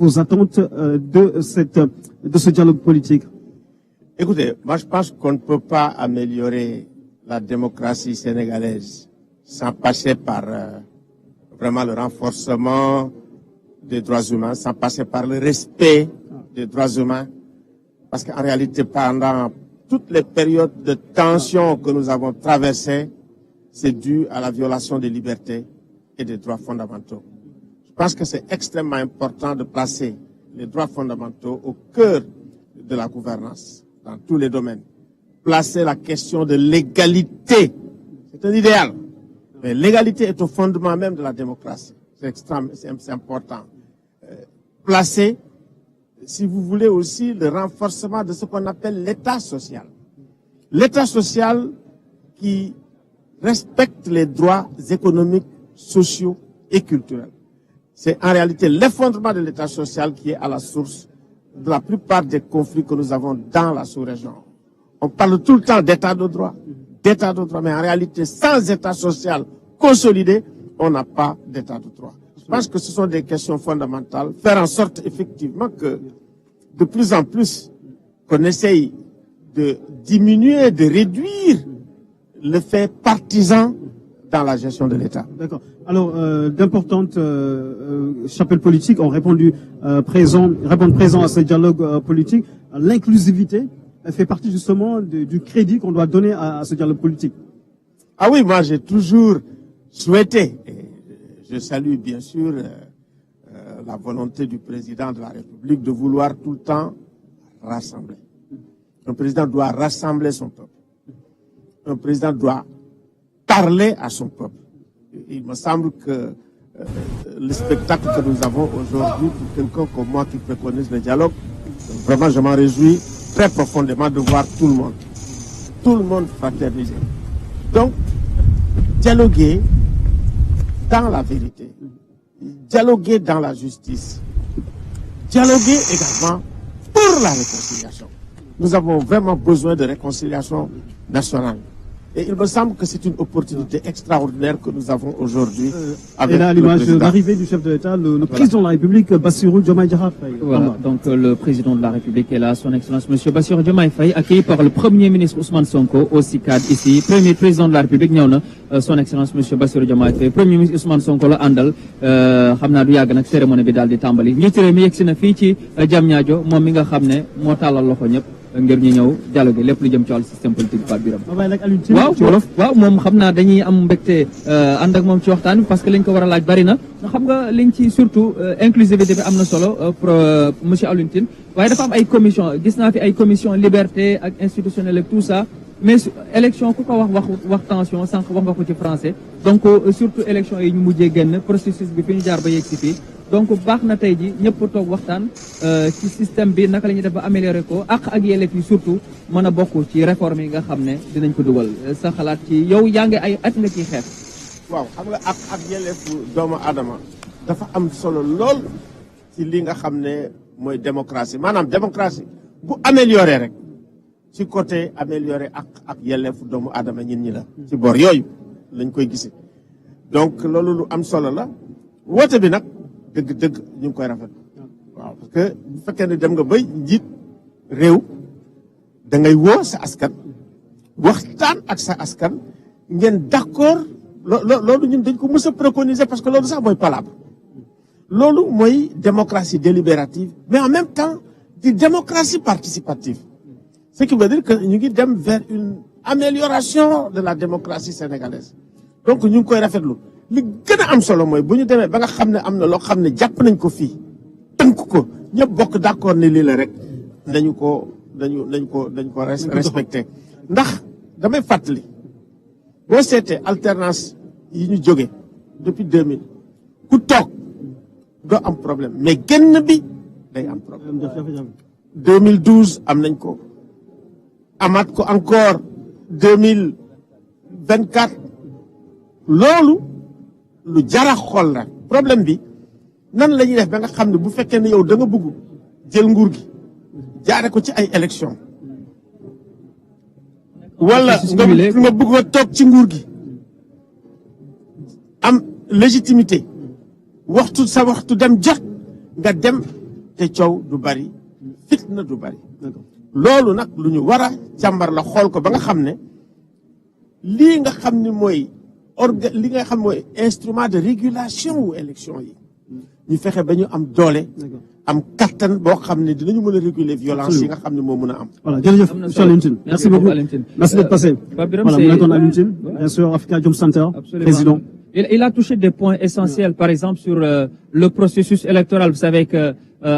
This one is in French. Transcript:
vos attentes de ce dialogue politique? Écoutez, moi je pense qu'on ne peut pas améliorer la démocratie sénégalaise sans passer par vraiment le renforcement des droits humains, sans passer par le respect des droits humains. Parce qu'en réalité, pendant toutes les périodes de tension que nous avons traversées, c'est dû à la violation des libertés et des droits fondamentaux. Je pense que c'est extrêmement important de placer les droits fondamentaux au cœur de la gouvernance, dans tous les domaines. Placer la question de l'égalité, c'est un idéal. Mais l'égalité est au fondement même de la démocratie. C'est important. Placer, si vous voulez aussi, le renforcement de ce qu'on appelle l'État social. L'État social qui respecte les droits économiques, sociaux et culturels. C'est en réalité l'effondrement de l'État social qui est à la source de la plupart des conflits que nous avons dans la sous-région. On parle tout le temps d'état de droit, mais en réalité, sans État social consolidé, on n'a pas d'état de droit. Je pense que ce sont des questions fondamentales. Faire en sorte effectivement que de plus en plus, qu'on essaye de diminuer, de réduire le fait partisan dans la gestion de l'État. D'accord. Alors, d'importantes chapelles politiques ont répondu présent à ce dialogue politique. L'inclusivité fait partie justement du crédit qu'on doit donner à ce dialogue politique. Ah oui, moi j'ai toujours souhaité, et je salue bien sûr la volonté du président de la République de vouloir tout le temps rassembler. Un président doit rassembler son peuple. Un président doit parler à son peuple. Il me semble que le spectacle que nous avons aujourd'hui, pour quelqu'un comme moi qui préconise le dialogue, vraiment je m'en réjouis très profondément de voir tout le monde fraterniser. Donc, dialoguer dans la vérité, dialoguer dans la justice, dialoguer également pour la réconciliation. Nous avons vraiment besoin de réconciliation nationale. Et il me semble que c'est une opportunité extraordinaire que nous avons aujourd'hui avec et là, à le l'image président. de l'arrivée du chef de l'État, le président de la République, Bassirou Diomaye Diakhar Faye. Voilà, donc le président de la République est là, son Excellence Monsieur Bassirou Diomaye Faye, accueilli par le Premier ministre Ousmane Sonko au CICAD ici. Premier président de la République ñëw na, son Excellence Monsieur Bassirou Diomaye Faye. Premier ministre Ousmane Sonko la àndal, xam naa du yàgg nag cérémonie bi daal di tàmbali. Njiitu réew mi yegsi na fii ci Diamniadio, moom mi nga xam ne moo tàllal loxo ñëpp ngir ñu ñëw dialogue lépp lu jëm ci wàllu système politique Pape Birame. waaw moom xam naa dañuy am mbégte ànd ak moom ci waxtaan bi parce que liñ ko war a laaj bari na xam nga liñ ci surtout inclusivité bi am na solo monsieur Alioune Tine waaye dafa am ay commission gis naa fi ay commission liberté ak institutionnelle ak tout ça mais élection ku ko wax tension sànq wax nga ko ci français donc surtout élection yi ñu mujjee génn processus bi fi ñu jaar ba yegg si fii donc baax na tey ji ñëpp toog waxtaan ci système bi naka la ñuy def ba améliorer ko ak yelleef yi surtout mën a bokk ci réforme yi nga xam ne dinañ ko dugal sa xalaat ci yow yaa ngi ay at nga ciy xeex. waaw xam nga ak yelleefu doomu aadama dafa am solo lool ci li nga xam ne mooy démocratie maanaam démocratie bu améliorer rek ci côté améliorer ak yelleefu doomu aadama ñi la. ci bor yooyu lañ koy gisee donc loolu lu am solo la woote bi nag. dëgg ñu ngi koy rafet waaw parce que bu fekkee ne dem nga bay njiit réew da ngay woo sa askan waxtaan ak sa askan ngeen d'accord loolu ñun dañ ko mës a préconiser parce que loolu sax mooy palabre loolu mooy démocratie délibérative mais en même temps di démocratie participative ce qui veut dire que ñu ngi dem vers une amélioration de la démocratie sénégalaise donc ñu ngi koy rafetlu li gën a am solo mooy bu ñu demee ba nga xam ne am na loo xam ne jàpp nañ ko fii tënk ko ñëpp bokk d'accord ne lii la rek dañ ko respecté ndax damay fàttali boo seetee alternance yi ñu jóge depuis 2000 ku toog doo am problème mais génn bi day am problème 2012 am nañ ko amaat ko encore 2024 loolu lu jara xool la problème bi nan la ñuy def ba nga xam ne bu fekkee ne yow da nga bëgg jël nguur gi jaare ko ci ay élection wala nga bëgg a toog ci nguur gi am légitimité waxtu dem jot nga dem te coow du bari fitna du bari D'accord. loolu nag lu ñu war a càmbar la xool ko ba nga xam ne lii nga xam ni mooy li nga xam mooy instrument de régulation wu élection yi ñu fexe ba ñu am doole D'accord. am kattan boo xam ne dinañu mën a réguler violence yi nga xam ne moo mën a am. Voilà, jërëjëf monsieur Alioune Tine. Merci beaucoup. Merci d'être passé. Voilà, mu nekkoon Alioune Tine, bien sûr, Africa Jom Center, président. Il a touché des points essentiels, par exemple sur le processus électoral. Vous savez que